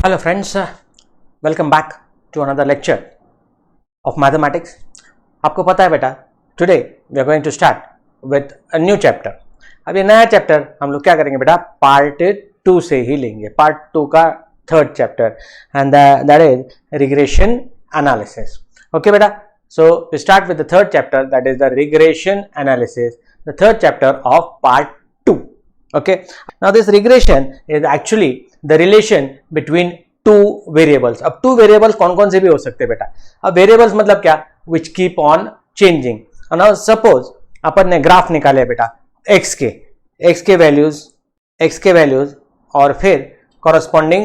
Hello friends, welcome back to another lecture of mathematics. आपको पता है बेटा, today we are going to start with a new chapter. अब ये नया चैप्टर हम लोग क्या करेंगे बेटा, पार्ट 2 से ही लेंगे, पार्ट 2 का third chapter, and that is regression analysis. Okay बेटा, so we start with the third chapter, that is the regression analysis, the third chapter of part 2. Okay, now this regression is actually the relation between two variables. अब two variables कौन कौन से भी हो सकते हैं बेटा. अब variables मतलब क्या, which keep on changing. now suppose अपन ने ग्राफ निकाले बेटा x के वैल्यूज और फिर corresponding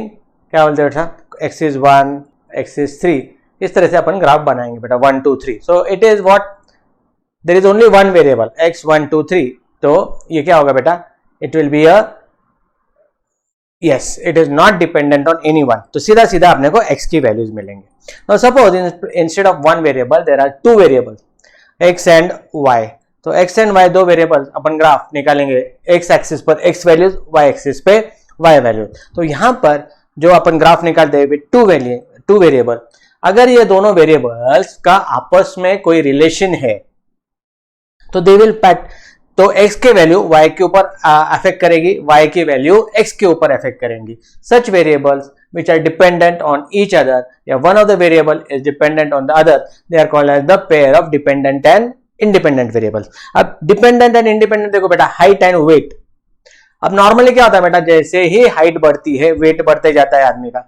क्या बोलते हैं बेटा, x is 1, x is 3, इस तरह से अपन ग्राफ बनाएंगे बेटा 1 2 3. so it is what, there is only one variable x 1 2 3. तो ये क्या होगा बेटा, it will be a, yes, it is not dependent on anyone. तो सीधा सीधा अपने को x की वैल्यूज मिलेंगे. now suppose instead of one variable there are two variables x and y. तो x and y दो वेरिएबल अपन ग्राफ निकालेंगे, x एक्सिस पर x वैल्यूज, y एक्सिस पे y वैल्यूज. तो यहाँ पर जो अपन ग्राफ निकालते हैं टू वेरिएबल, अगर ये दोनों वेरिएबल्स का आपस में कोई रिलेशन है तो दे विल पैट, तो x के वैल्यू y के ऊपर अफेक्ट करेगी, y की वैल्यू x के ऊपर अफेक्ट करेंगी. सच variables which are dependent on each other, या one of the variable is dependent on the other, they are called as the pair of dependent and independent variables. अब dependent and independent देखो बेटा, height and weight. अब normally क्या होता है बेटा, जैसे ही हाइट बढ़ती है वेट बढ़ते जाता है आदमी का,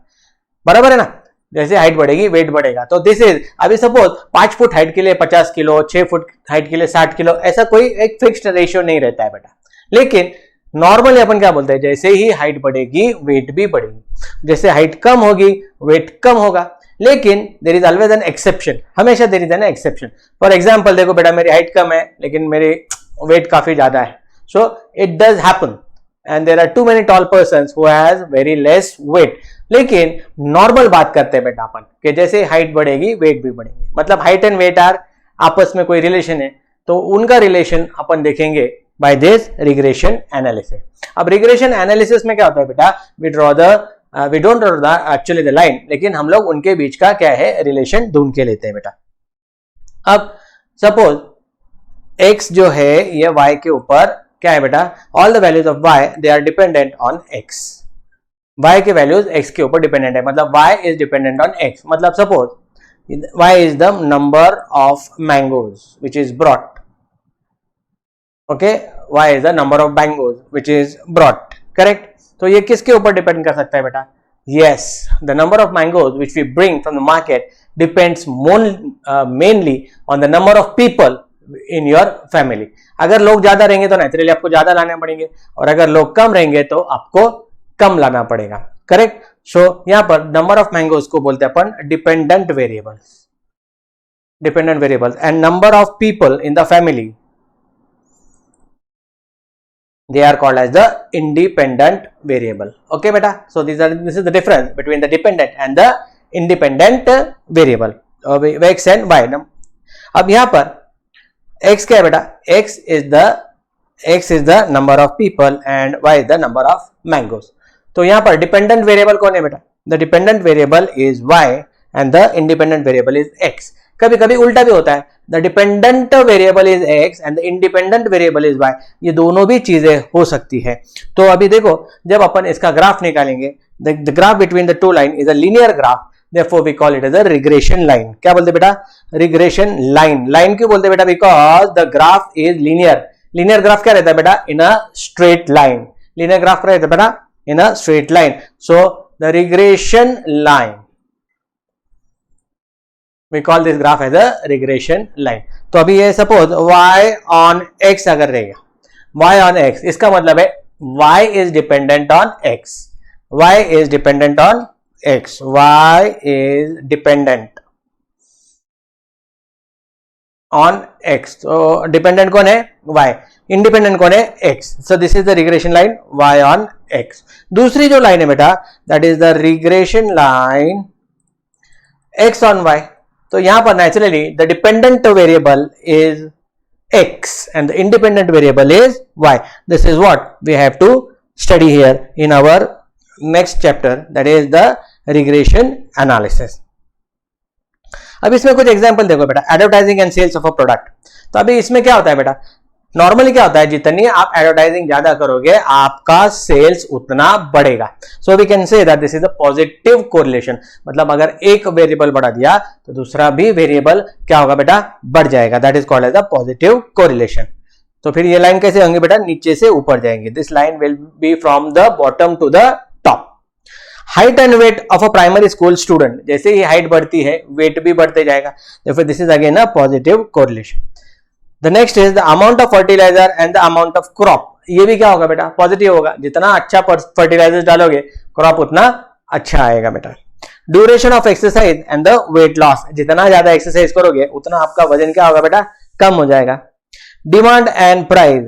बराबर है ना, जैसे हाइट बढ़ेगी वेट बढ़ेगा. तो दिस इज, अभी सपोज 5 फुट हाइट के लिए 50 किलो, 6 फुट हाइट के लिए 60 किलो, ऐसा कोई एक फिक्स्ड रेशियो नहीं रहता है बेटा. लेकिन नॉर्मली अपन क्या बोलते हैं, जैसे ही हाइट बढ़ेगी वेट भी बढ़ेगी, जैसे हाइट कम होगी वेट कम होगा. लेकिन there is always an exception, हमेशा there is an exception. For example देखो बेटा, मेरी हाइट कम है लेकिन मेरी वेट काफी ज्यादा है. So it does happen and there are too many tall persons who has very less weight. लेकिन नॉर्मल बात करते हैं बेटा अपन कि जैसे हाइट बढ़ेगी वेट भी बढ़ेगी, मतलब हाइट एंड वेट आर आपस में कोई रिलेशन है, तो उनका रिलेशन अपन देखेंगे बाय दिस रिग्रेशन एनालिसिस. अब रिग्रेशन एनालिसिस में क्या होता है बेटा, we don't draw the actually the line, लेकिन हम लोग उनके बीच का क्या है रिलेशन ढूंढ के लेते हैं बेटा. अब सपोज x जो है ये y के ऊपर क्या है बेटा, all the values of y they are dependent on x. y के वैल्यूज x के ऊपर डिपेंडेंट है, मतलब y is dependent on x. मतलब suppose y is the number of mangoes which is brought. Okay, y is the number of mangoes which is brought, correct. तो ये किसके ऊपर डिपेंड कर सकता है बेटा, yes, the number of mangoes which we bring from the market depends mainly on the number of people in your family. अगर लोग ज्यादा रहेंगे तो नेचुरली आपको ज्यादा लाने पड़ेंगे, और अगर लोग कम रहेंगे तो आपको कम लाना पड़ेगा, करेक्ट. सो यहां पर नंबर ऑफ मैंगोज को बोलते हैं अपन dependent variables, and number of people in the family they are called as the independent variable. Okay beta, so this is the difference between the dependent and the independent variable x and y. अब यहां पर x क्या है बेटा, x is the number of people and y is the number of mangoes. तो यहां पर dependent variable कौन है बेटा, the dependent variable is y and the independent variable is x. कभी कभी उल्टा भी होता है, the dependent variable is x and the independent variable is y. ये दोनों भी चीजें हो सकती है. तो अभी देखो, जब अपन इसका ग्राफ निकालेंगे, the graph between the two line is a linear graph, therefore we call it as a regression line. क्या बोलते बेटा, regression line. line क्यों बोलते बेटा, because the graph is linear. linear graph क्या रहता है बेटा, in a straight line. linear graph क्या रहता है बेटा, in a straight line. so the regression line, we call this graph as a regression line. तो अभी ये सपोज y on x अगर रहेगा, y on x, इसका मतलब है y is dependent on x, y is dependent on x, y is dependent on x. तो dependent कौन है, y, इंडिपेंडेंट कौन है, x. so this is the regression line y on x. दूसरी जो लाइन है बेटा, that is the regression line x on y. तो यहां पर naturally the dependent variable is x and the independent variable is y. This is what we have to study here in our next chapter, that is the regression analysis. अब इसमें कुछ example देखो बेटा, advertising and sales of a product. तो अभी इसमें क्या होता है बेटा, नॉर्मली क्या होता है, जितनी आप एडवर्टाइजिंग ज्यादा करोगे आपका सेल्स उतना बढ़ेगा। So we can say that this is a positive correlation, मतलब अगर एक वेरिएबल बढ़ा दिया तो दूसरा भी वेरिएबल क्या होगा बेटा, बढ़ जाएगा। That is called as a positive correlation. तो फिर ये लाइन कैसे होंगी बेटा, नीचे से ऊपर जाएंगे। This line will be from the bottom to the top. Height and weight of a primary school student, जैसे ही हाइट बढ़ती है वेट भी बढ़ते जाएगा, तो फिर this is again a positive correlation. The next is the amount of fertiliser and the amount of crop. ये भी क्या होगा बेटा, पॉजिटिव होगा। जितना अच्छा फर्टिलाइजर डालोगे क्रॉप उतना अच्छा आएगा बेटा। Duration of exercise and the weight loss, जितना ज्यादा एक्सरसाइज करोगे उतना आपका वजन क्या होगा बेटा, कम हो जाएगा। डिमांड एंड प्राइस,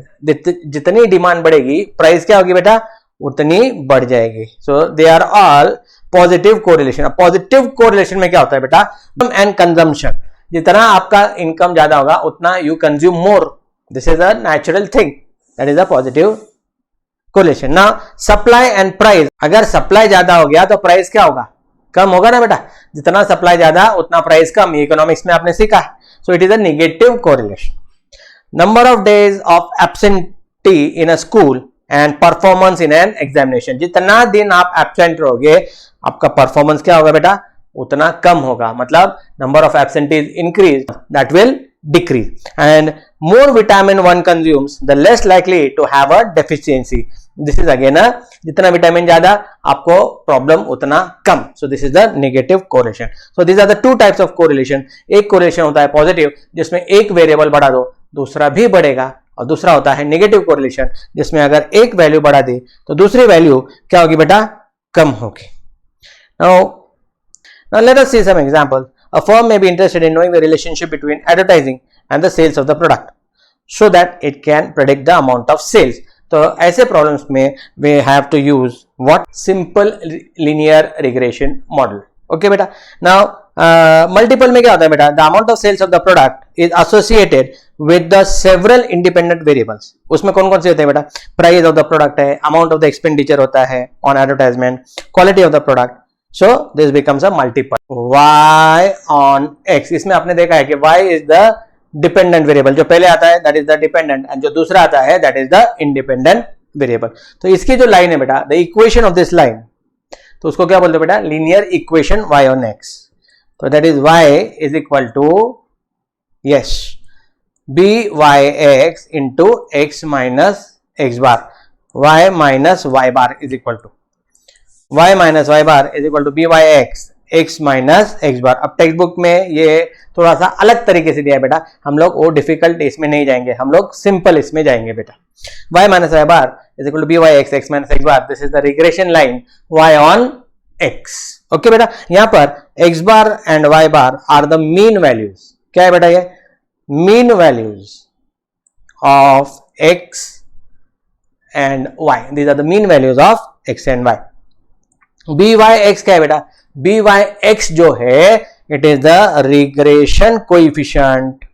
जितनी डिमांड बढ़ेगी प्राइस क्या होगी बेटा, उतनी बढ़ जाएगी। So they are all positive correlation. Positive correlation में क्या होता है बेटा, एंड कंजम्पशन, जितना आपका इनकम ज्यादा होगा उतना you consume more. This is a natural thing, that is a positive correlation. Now supply and price, अगर सप्लाई ज्यादा हो गया तो प्राइस क्या होगा, कम होगा ना बेटा। जितना सप्लाई ज्यादा उतना प्राइस कम, इकोनॉमिक्स में आपने सीखा। So it is a negative correlation. Number of days of absentee in a school and performance in an examination, जितना दिन आप एब्सेंट रहोगे आपका परफॉर्मेंस क्या होगा बेटा, उतना कम होगा। मतलब number of absentees increase, that will decrease. And more vitamin one consumes the less likely to have a deficiency. This is again जितना विटामिन ज्यादा आपको प्रॉब्लम उतना कम। So this is the negative correlation. So this are the two types of correlation. एक correlation होता है positive, जिसमें एक वेरिएबल बढ़ा दो दूसरा भी बढ़ेगा, और दूसरा होता है नेगेटिव कोरिलेशन, जिसमें अगर एक वैल्यू बढ़ा दे तो दूसरी वैल्यू क्या होगी बेटा, कम होगी। Now let us see some examples. A firm may be interested in knowing the relationship between advertising and the sales of the product so that it can predict the amount of sales. तो ऐसे problems में we have to use what, simple linear regression model. Okay बेटा. Now multiple में क्या होता है बेटा, the amount of sales of the product is associated with the several independent variables. उसमें कौन कौन से होते हैं बेटा, price of the product है, amount of the expenditure होता है on advertisement, quality of the product. So this becomes a multiple. Y on X, इसमें आपने देखा है कि Y is the dependent variable, जो पहले आता है that is the dependent, and जो दूसरा आता है that is the independent variable. तो इसकी जो लाइन है बेटा, the equation of this line, तो उसको क्या बोलते हैं बेटा, linear equation Y on X. तो that is Y is equal to, yes, BYX into X minus X bar. Y minus Y bar is equal to y minus y bar is equal to byx x minus x bar. अब text book में ये थोड़ा सा अलग तरीके से दिया है बेटा, हम लोग वो डिफिकल्ट इसमें नहीं जाएंगे, हम लोग सिंपल इसमें जाएंगे बेटा। y minus y bar is equal to byx x minus x bar. This is the regression line y on x. Okay बेटा, यहाँ पर x bar and y bar are the mean values. क्या है बेटा, ये mean values of x and y. These are the mean values of x and y. BYX क्या है बेटा, BYX जो है it is the regression coefficient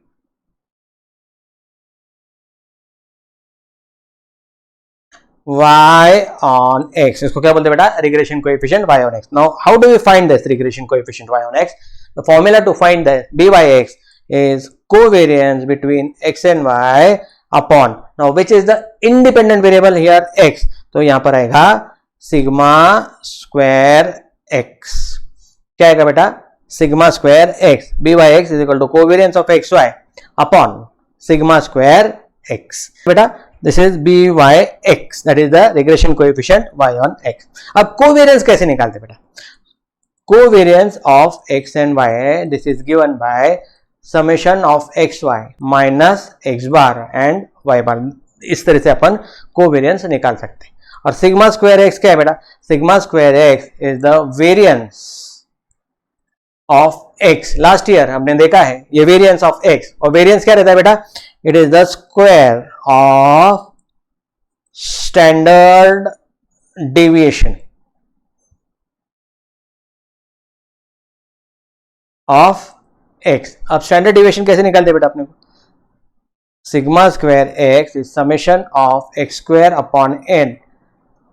y on x. इसको क्या बोलते हैं बेटा, regression coefficient y on x. Now how do we find this regression coefficient y on x? The formula to find the BYX is covariance between x and y upon, now which is the independent variable here, x. तो यहां पर आएगा sigma square x. क्या आएगा बेटा, sigma square X. B Y X is equal to covariance of x Y upon sigma square X बेटा। This is B Y X, that is the regression coefficient Y on X. अब covariance कैसे निकालते बेटा, covariance of X and Y, this is given by summation of x Y minus x bar and Y bar. इस तरह से अपन covariance निकाल सकते हैं। और सिग्मा स्क्वायर एक्स क्या है बेटा, sigma square X is the variance of X. Last year हमने देखा है ये वेरियंस ऑफ एक्स, और वेरियंस क्या रहता है बेटा, it is the square of standard deviation of X. अब स्टैंडर्ड डेविएशन कैसे निकालते बेटा अपने को, sigma square X is summation of x square upon N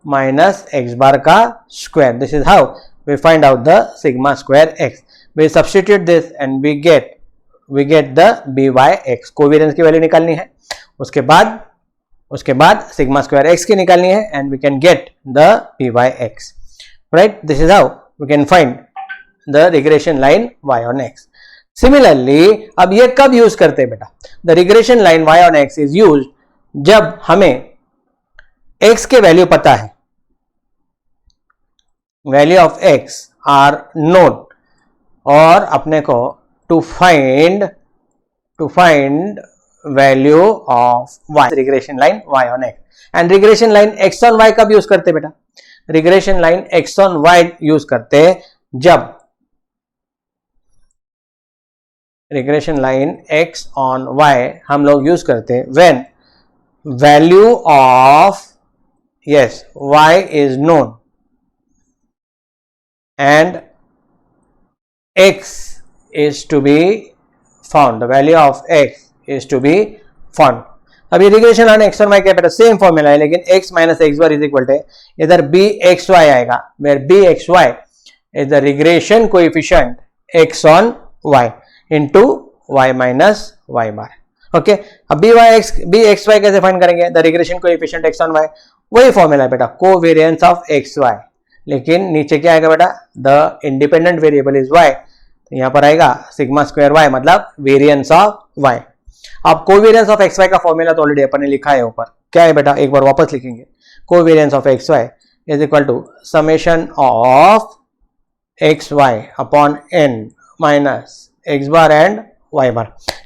minus x bar का square. This is how we find out the sigma square x. We substitute this and we get the byx. Covariance की value निकालनी है, उसके बाद sigma square x की निकालनी है and we can get the byx. Right? This is how we can find the regression line y on x. Similarly, अब ये कब यूज करते हैं बेटा? The regression line y on x is used जब हमें x के वैल्यू पता है, value of x are known, और अपने को to find value of y, regression line y on x. And regression line x on y कब use करते बेटा? Regression line x on y use करते जब regression line x on y हम लोग यूज करते when value of y is known and x is to be found. The value of x is to be found. अब ये regression line x और y क्या बेटा? सेम फॉर्मूला है, लेकिन x minus x bar is equal to इधर bxy आएगा, where bxy is the regression coefficient x on y into y minus y bar. Okay, अब bxy कैसे फाइंड करेंगे? The regression coefficient x on y, वही formula है बेटा, covariance of xy, लेकिन नीचे क्या आएगा बेटा? The independent variable is y, तो यहां पर आएगा सिग्मा स्क्वायर y, मतलब वेरिएंस ऑफ y. अब कोवेरिएंस ऑफ xy का फॉर्मूला तो ऑलरेडी अपन ने लिखा है ऊपर, क्या है बेटा? एक बार वापस लिखेंगे. Covariance of xy is equal to summation of xy upon n minus x bar and y bar.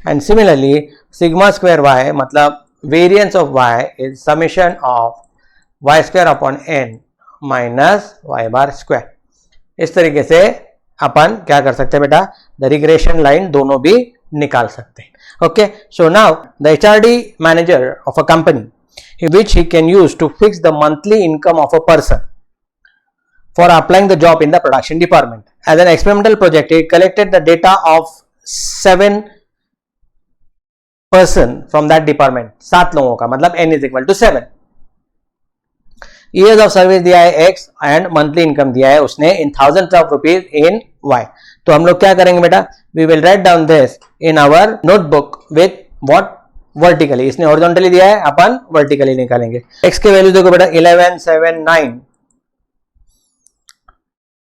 And similarly, sigma square y मतलब variance of y is summation of y square upon n minus y bar square. इस तरीके से अपन क्या कर सकते हैं बेटा? The regression line दोनों भी निकाल सकते हैं. Okay, so now the HRD manager of a company which he can use to fix the monthly income of a person for applying the job in the production department. As an experimental project, he collected the data of 7 person from that department, 7 लोगों का, मतलब n is equal to 7. Years of service दिया है x and monthly income दिया है उसने in thousands of rupees in y. तो हम लोग क्या करेंगे बेटा? We will write down this in our notebook with what? Vertically. इसने horizontally दिया है, अपन vertically निकालेंगे. x के वैल्यू देखो बेटा, 11, 7, 9,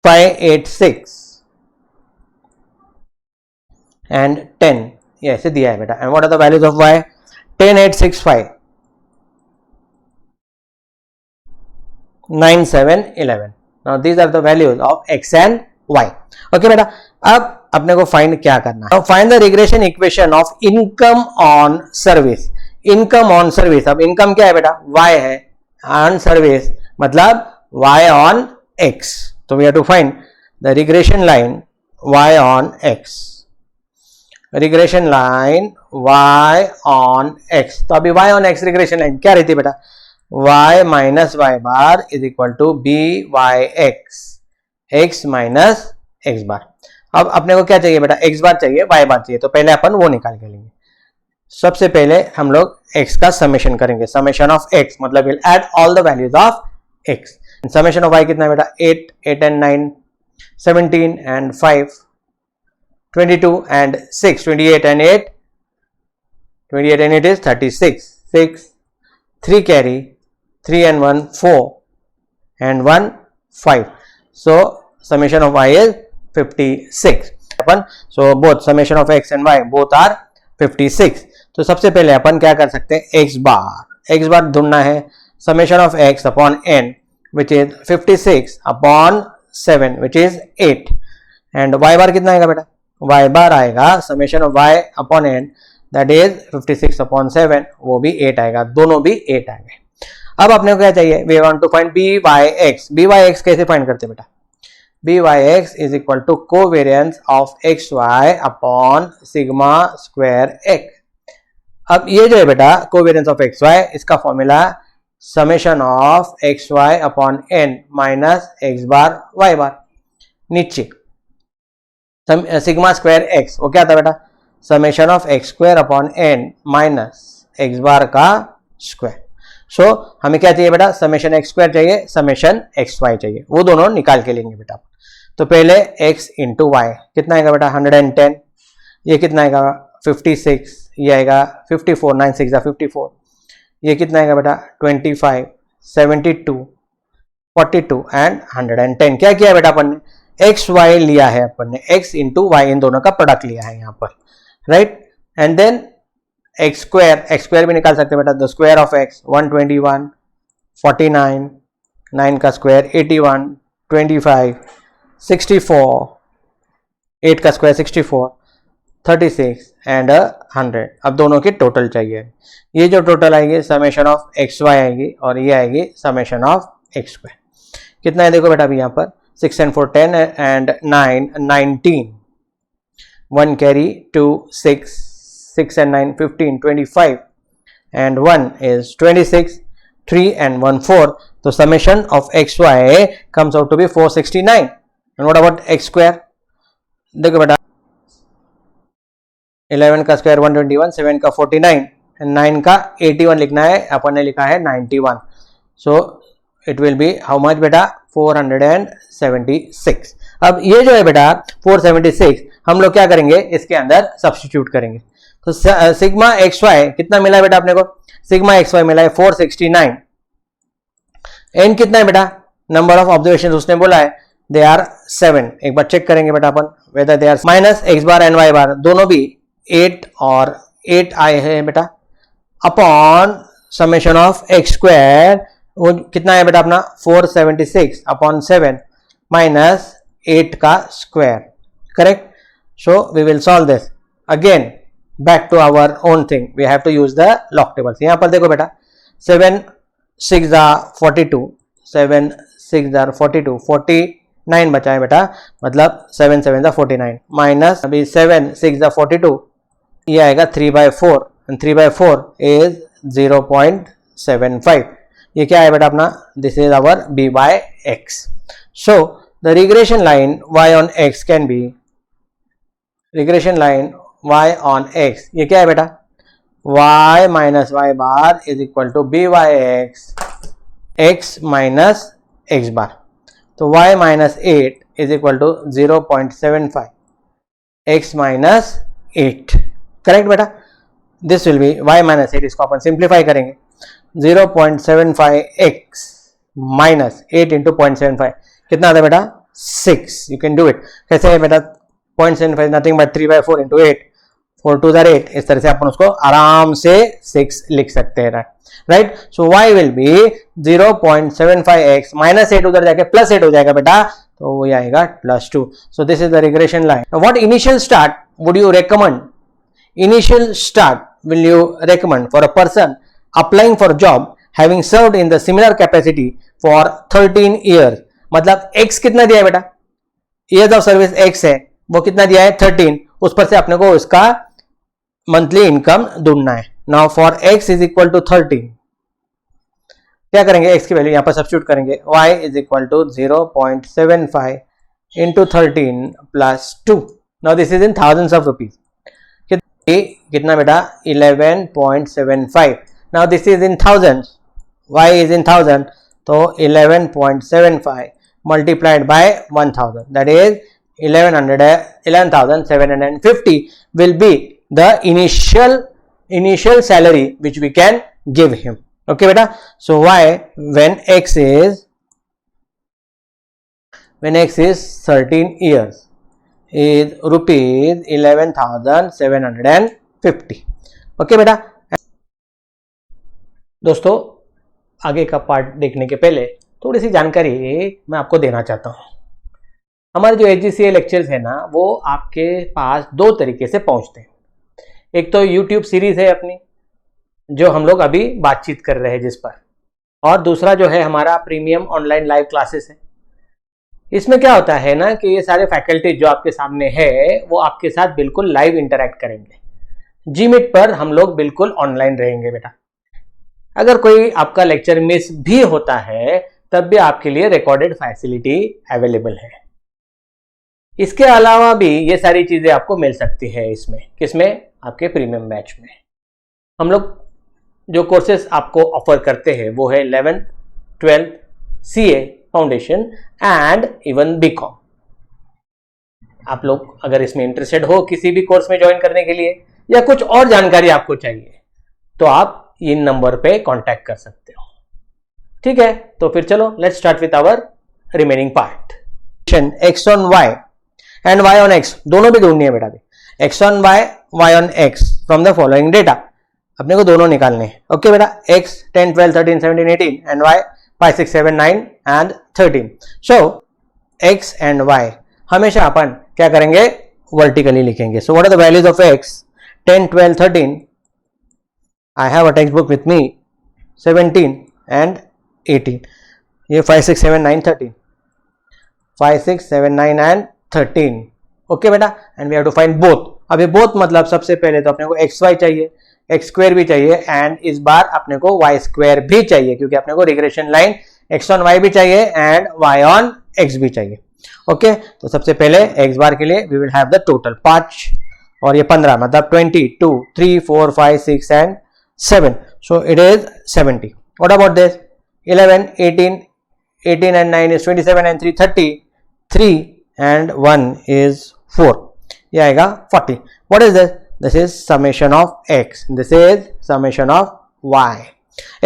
5, 8, 6 and 10, ये ऐसे दिया है बेटा. And what are the values of y? 10, 8, 6, 5, 9, 7, 11. Now these are the values of x and y. Okay बेटा, अब अपने को फाइंड क्या करना है? Find the regression equation of income on service. Income on service, अब इनकम क्या है बेटा? y है, ऑन सर्विस मतलब y ऑन x. तो we have to find the regression line y on x. Regression line y on x. तो अभी y on x regression line क्या रहती है बेटा? y minus y bar is equal to byx, x minus x bar. अब अपने को क्या चाहिए बेटा? x बार चाहिए, y बार चाहिए, तो पहले अपन वो निकाल के लेंगे. सबसे पहले हम लोग x का समेशन करेंगे. समेशन ऑफ x मतलब will add all the values of x. Summation of y कितना है बेटा? 8, 8 and 9, 17 and 5, 22 and 6, 28 and 8, 28 and 8 is 36, 6, 3 carry, 3 and 1, 4 and 1, 5. So summation of y is 56. So both summation of x and y both are 56. तो सबसे पहले अपन क्या कर सकते हैं? x बार ढूंढना है. summation of x upon n which is 56 upon 7 which is 8. and y बार कितना आएगा बेटा? y बार आएगा summation of y upon n that is 56 upon 7, वो भी 8 आएगा, दोनों भी 8 आएंगे. अब अपने को क्या चाहिए? We want to find byx. byx कैसे फाइंड करते बेटा? byx is equal to covariance of xy upon sigma square x. अब ये जो है बेटा कोवेरिएंस ऑफ xy, इसका formula summation of xy upon n minus x bar y bar. नीचे सिग्मा स्क्वायर x, वो क्या था बेटा? Summation of x square upon n minus x bar का स्क्वायर. सो हमें क्या चाहिए बेटा, समेशन एक्स स्क्वायर चाहिए, समेशन एक्स वाई चाहिए, वो दोनों निकाल के लेंगे बेटा। तो पहले x इंटू वाई कितना आएगा बेटा 110, ये कितना आएगा 56, ये आएगा 54, 9 6 54, ये कितना आएगा बेटा 25, 72, 42 एंड 110। क्या किया बेटा अपन ने, एक्स वाई लिया है अपन ने, x इंटू वाई इन दोनों का प्रोडक्ट लिया है यहाँ पर, right. And then x square भी निकाल सकते हैं बेटा, द स्क्वायर ऑफ x 121, 49, 9 का स्क्वायर 81, 25, 64, 8 का स्क्वायर 64, 36 एंड 100। अब दोनों की टोटल चाहिए, ये जो टोटल आएगी समेशन ऑफ एक्स वाई आएगी और ये आएगी समेशन ऑफ एक्स स्क्वायर। कितना है देखो बेटा अभी यहाँ पर 6 and 4 10 and 9 19, 1 carry 2 6, 6 and 9 15, 25 and 1 is 26, 3 and 1 4. So summation of xy comes out to be 469. And what about x square? देखो बेटा 11 का स्क्वायर 121, 7 का 49 and 9 का 81 लिखना है, अपन ने लिखा है 91. So it will be how much बेटा 476. अब ये जो है बेटा 476 हम लोग क्या करेंगे, इसके अंदर सब्स्टिट्यूट करेंगे। तो सिग्मा एक्स वाई कितना मिला है बेटा अपने को, सिग्मा एक्स वाई मिला है 469। एन कितना है बेटा, नंबर ऑफ ऑब्जर्वेशन उसने बोला है दे आर 7। एक बार चेक करेंगे बेटा अपन whether they are minus x bar and Y bar दोनों भी 8 और 8 आए हैं बेटा, upon summation of x square वो कितना है बेटा अपना 476 अपॉन 7 माइनस 8 का square, correct. So we will solve this again back to our own thing, we have to use the log tables. यहां पर देखो बेटा 7 6 42, 7 6 42, 49 बचा है बेटा, मतलब 7 7 49 माइनस अभी 7 6 42, ये आएगा 3/4 एंड 3/4 इज 0.75। ये क्या है बेटा अपना, this is our b by x. So the regression line y on x can be regression line y on x, ये क्या है बेटा y minus y bar is equal to b by x, x minus x bar. तो y minus 8 is equal to 0.75, x minus 8, correct बेटा। This will be y minus 8, इसको अपन simplify करेंगे 0.75x minus 8 into 0.75 कितना आता है बेटा 6। You can do it, कैसे है बेटा 0.75 नथिंग बट 3/4 इंटू 8, 4 2 8, इस तरह से अपन उसको आराम से 6 लिख सकते हैं, right. So y will be 0.75x minus 8 उधर जाके प्लस 8 हो जाएगा बेटा, तो वो आएगा +2। सो this is the regression line. What initial start would you recommend, initial start will you recommend for a person applying for job having served in the similar capacity for 13 years? मतलब x कितना दिया है बेटा, years of service x है, वो कितना दिया है 13, उस पर से अपने को उसका मंथली इनकम ढूंढना है। Now for x is equal to 13 क्या करेंगे, x की वैल्यू यहां पर सब्स्टिट्यूट करेंगे, y is equal to 0.75 into 13 plus 2। Now this is in thousands of rupees, कितना बेटा 11.75। Now this is in thousand, y is in thousand, तो 11.75 multiplied by 1000 that is 11,750 will be the initial salary which we can give him. Okay beta, so y when x is 13 years is rupees 11,750. Okay बेटा। दोस्तों आगे का part देखने के पहले थोड़ी सी जानकारी मैं आपको देना चाहता हूं। हमारे जो HGCA लेक्चर्स है ना, वो आपके पास दो तरीके से पहुंचते हैं। एक तो YouTube सीरीज है अपनी जो हम लोग अभी बातचीत कर रहे हैं जिस पर, और दूसरा जो है हमारा प्रीमियम ऑनलाइन लाइव क्लासेस है। इसमें क्या होता है ना कि ये सारे फैकल्टी जो आपके सामने है वो आपके साथ बिल्कुल लाइव इंटरैक्ट करेंगे। Gmeet पर हम लोग बिल्कुल ऑनलाइन रहेंगे बेटा। अगर कोई आपका लेक्चर मिस भी होता है तब भी आपके लिए रिकॉर्डेड फैसिलिटी अवेलेबल है। इसके अलावा भी ये सारी चीजें आपको मिल सकती है इसमें, किसमें, आपके प्रीमियम बैच में। हम लोग जो कोर्सेस आपको ऑफर करते हैं वो है 11th 12th CA foundation and even BCom. आप लोग अगर इसमें इंटरेस्टेड हो किसी भी कोर्स में ज्वाइन करने के लिए या कुछ और जानकारी आपको चाहिए तो आप इन नंबर पे कांटेक्ट कर सकते हो। ठीक है, तो फिर चलो let's start with our remaining part. X on y and y on x दोनों भी ढूंढनी है बेटा। X on y, y on x from the following data, अपने को दोनों निकालने हैं। ओके बेटा, x 10 12 13 17 18 and y 5 6 7 9 and 13। So x and y हमेशा अपन क्या करेंगे, वर्टिकली लिखेंगे। So what are the values of x 10 12 13, I have a text book with me, 17 and 18, ये 5 6 7 9 13, 5 6 7 9 एंड 13। ओके बेटा, and we have to find both. अभी both मतलब सबसे पहले तो अपने को एक्स वाई चाहिए, एक्स स्क्वायर भी चाहिए एंड इस बार अपने को वाई स्क्वायर भी चाहिए, क्योंकि अपने को regression line x on y भी चाहिए एंड वाई ऑन एक्स भी चाहिए। ओके, तो सबसे पहले एक्स बार के लिए we will have the total 5 और ये 15, मतलब 20 2 3 4 5 6 and 7, so it is 70। What about this 11 18 18 and 9 is 27 and 3 30, 3 and 1 is 4, ये आएगा 40। What is this, this is summation of x, this is summation of y,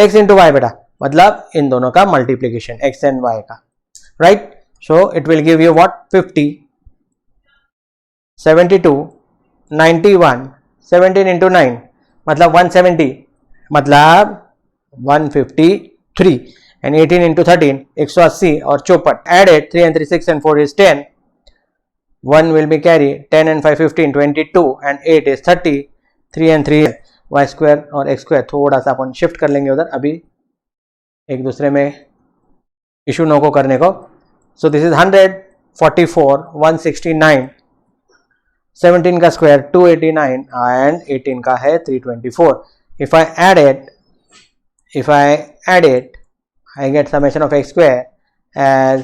x into y बेटा, मतलब इन दोनों का multiplication x and y का, right? So it will give you what, 50 72 91 17 into 9 मतलब 170, मतलब 153 and 18 into 13 180 और 64, added 3 and 3 6 and 4 is 10, 1 will be carry, 10 and 5 15 22 and 8 is 30, 3 and 3 y square और x square थोड़ा सा अपन शिफ्ट कर लेंगे उधर, अभी एक दूसरे में इशू नो को करने को। सो दिस इज 144 169, 17 का स्क्वायर 289 एंड 18 का है 324। If I add it I get summation of x square as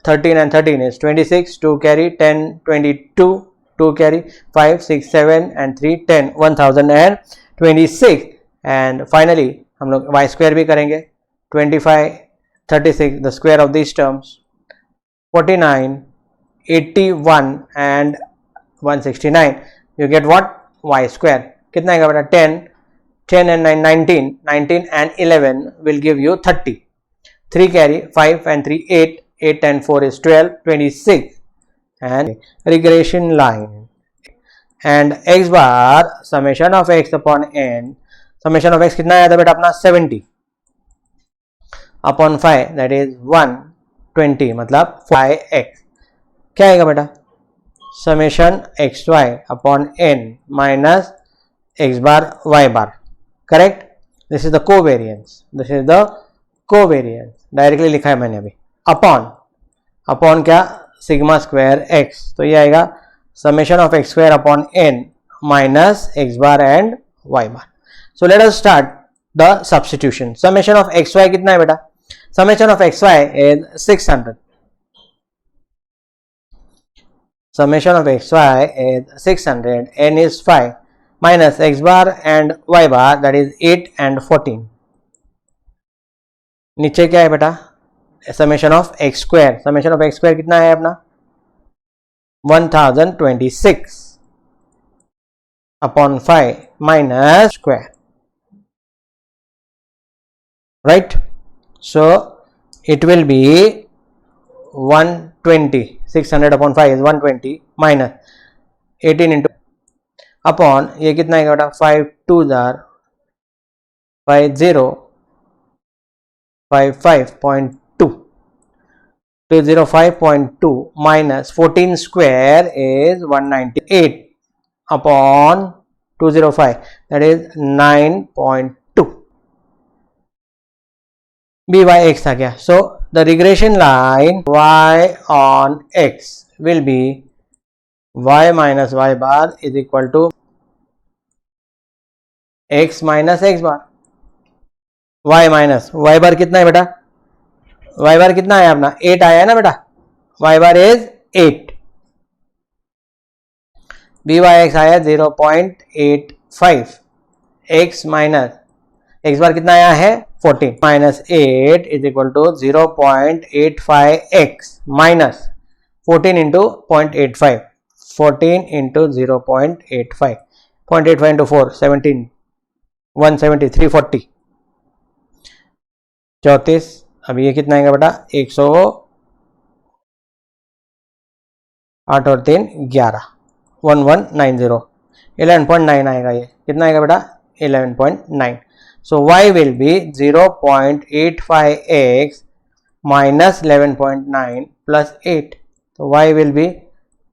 13 and 13 is 26, 2 carry 10 22, 2 carry 5 6 7 and 3 10, 1026 and finally हम लोग y square भी करेंगे, 25 36 the square of these terms, 49 81 and 169, you get what, y square कितना आएगा बेटा, 10 10 and 9 19, 19 and 11 will give you 30, 3 carry 5 and 3 8, 8 and 4 is 12 26 and regression line and x bar summation of x upon n, summation of x कितना आया था बेटा अपना 70 upon 5 that is 120, मतलब 5x क्या आएगा बेटा, summation xy upon n minus x bar y bar, correct? this is the covariance, directly लिखा है मैंने अभी। अपॉन क्या, सिग्मा स्क्वायर एक्स, तो ये आएगा summation of x square upon N minus x bar and Y bar. So let us start the substitution. Summation of x y कितना है बेटा, summation of x y is 600, summation of x y is 600, n is 5 minus x bar and Y bar that is 8 and 14। नीचे क्या है बेटा, summation of x square, summation of x square कितना है अपना 1026 upon 5 minus square, right? So it will be 120, 600 upon 5 is 120 minus 18 into upon ये कितना है बेटा 5 2 jar 50 55.2, 205.2 minus 14 square is 198 upon 205, that is 9.2, by(x) आ गया। So the regression line y on x will be y minus y bar is equal to x minus x bar, y minus y बार कितना है बेटा, y बार कितना है अपना 8 आया है ना बेटा, y बार इज 8, by(x) आया 0.85, x माइनस x बार कितना आया है 14 minus 8 is equal to 0.85x minus 14 into 0.85 14 into 0.85 0.85 into 4 17 170 340 34। अब ये कितना आएगा बेटा 108 और 3 11 1190 11.9 आएगा। ये कितना आएगा बेटा 11.9। सो y will be 0.85x minus 11.9 plus 8। तो y will be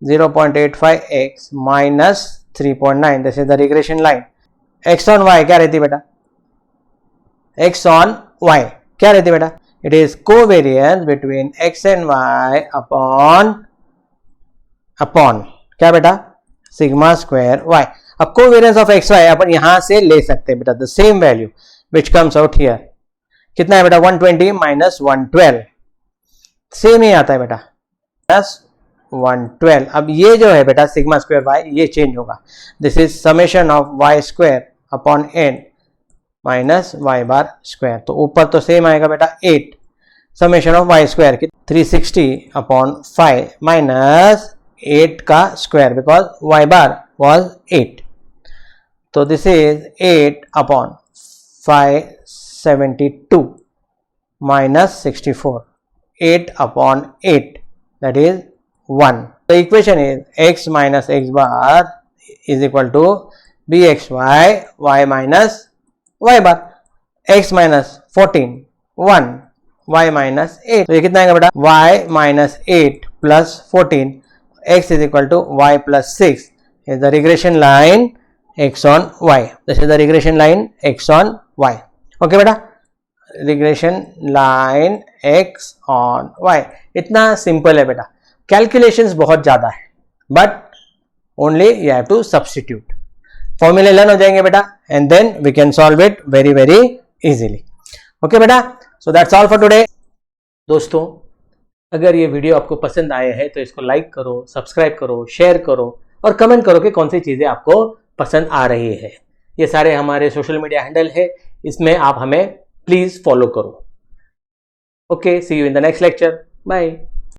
0.85x minus 3.9। This is the regression line. x on y क्या रहती बेटा x ऑन y क्या रहती बेटा it is covariance between x and y upon क्या बेटा सिग्मा स्क्वायर y। अब कोवेरियंस ऑफ एक्स वाई अपन यहां से ले सकते हैं बेटा the same value which comes out here. कितना है बेटा 120 माइनस 112 सेम ही आता है बेटा प्लस 112। अब ये जो है बेटा सिग्मा स्क्वायर वाई ये चेंज होगा। This is summation of y square upon N minus y bar square. तो ऊपर तो सेम आएगा बेटा 8 समेशन ऑफ वाई स्क्वायर की 360 अपॉन 5 माइनस 8 का square because y bar was 8. So this is 8 upon 572 minus 64. 8 upon 8 that is 1. The equation is x minus x bar is equal to bxy y minus y bar x minus 14 1 y minus 8. तो ये कितना आएगा बेटा y minus 8 plus 14 x is equal to y plus 6 is the regression line x on y. This is the regression line x on y. Okay बेटा regression line x on y इतना simple है बेटा। Calculations बहुत ज्यादा है but only you have to substitute. फॉर्मूले learn हो जाएंगे बेटा and then we can solve it very very easily. Okay बेटा so that's all for today. दोस्तों अगर ये वीडियो आपको पसंद आए है तो इसको लाइक करो, सब्सक्राइब करो, शेयर करो और कमेंट करो कि कौन सी चीज़ें आपको पसंद आ रही है। ये सारे हमारे सोशल मीडिया हैंडल है, इसमें आप हमें प्लीज़ फॉलो करो। Okay see you in the next lecture. Bye.